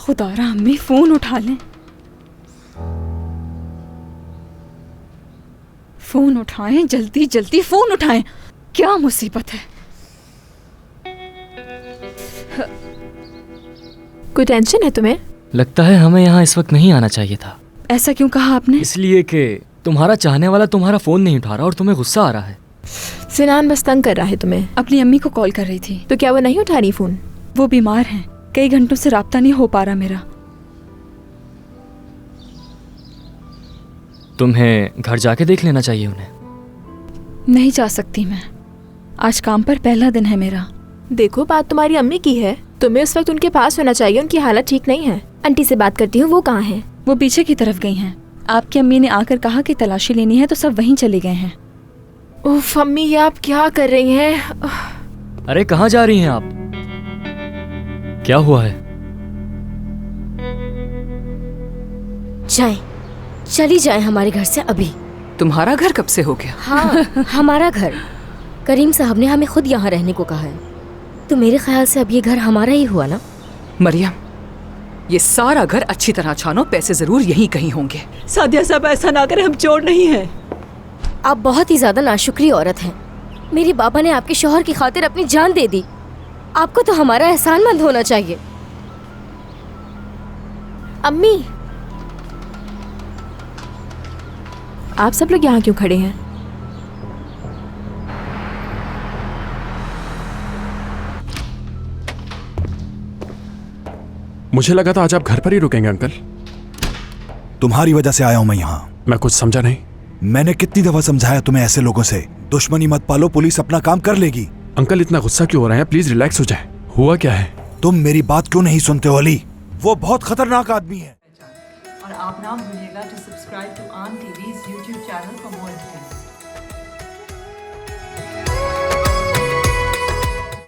खुदारा अम्मी फोन उठा लें। फोन उठाएं, जल्दी जल्दी फोन उठाएं। क्या मुसीबत है। कोई टेंशन है तुम्हें? लगता है हमें यहाँ इस वक्त नहीं आना चाहिए था। ऐसा क्यों कहा आपने? इसलिए कि तुम्हारा चाहने वाला तुम्हारा फोन नहीं उठा रहा और तुम्हें गुस्सा आ रहा है। सिनान बस तंग कर रहा है तुम्हें। अपनी अम्मी को कॉल कर रही थी। तो क्या वो नहीं उठा रही फोन? वो बीमार हैं, कई घंटों से राब्ता नहीं हो पा रहा मेरा। तुम्हें घर जाके देख लेना चाहिए उन्हें। नहीं जा सकती मैं, आज काम पर पहला दिन है मेरा। देखो, बात तुम्हारी अम्मी की है, तुम्हें उस वक्त उनके पास होना चाहिए। उनकी हालत ठीक नहीं है। आंटी से बात करती हूँ, वो कहाँ है? वो पीछे की तरफ गई हैं। आपकी अम्मी ने आकर कहा कि तलाशी लेनी है तो सब वहीं चले गए हैं। उफ अम्मी, ये आप क्या कर रही हैं? अरे कहाँ जा रही हैं आप? क्या हुआ है? जाए, चली जाए हमारे घर से अभी। तुम्हारा घर कब से हो गया? हाँ, हमारा घर। करीम साहब ने हमें खुद यहाँ रहने को कहा है, तो मेरे ख्याल से अब ये घर हमारा ही हुआ ना। मरियम, ये सारा घर अच्छी तरह छानो, पैसे जरूर यहीं कहीं होंगे। सादिया साहब, ऐसा ना करें, हम चोर नहीं हैं। आप बहुत ही ज्यादा नाशुक्री औरत हैं। मेरे बाबा ने आपके शौहर की खातिर अपनी जान दे दी। आपको तो हमारा एहसानमंद होना चाहिए। अम्मी, आप सब लोग यहाँ क्यों खड़े हैं? मुझे लगा था आज आप घर पर ही रुकेंगे अंकल। तुम्हारी वजह से आया हूं मैं यहाँ। मैं कुछ समझा नहीं। मैंने कितनी दफा समझाया तुम्हें ऐसे लोगों से दुश्मनी मत पालो, पुलिस अपना काम कर लेगी। अंकल इतना गुस्सा क्यों हो रहे हैं? प्लीज रिलैक्स हो जाए। हुआ क्या है? तुम मेरी बात क्यों नहीं सुनते हो अली? वो बहुत खतरनाक आदमी है। और आप ना भूलिएगा टू सब्सक्राइब टू आन TVs YouTube channel for more details.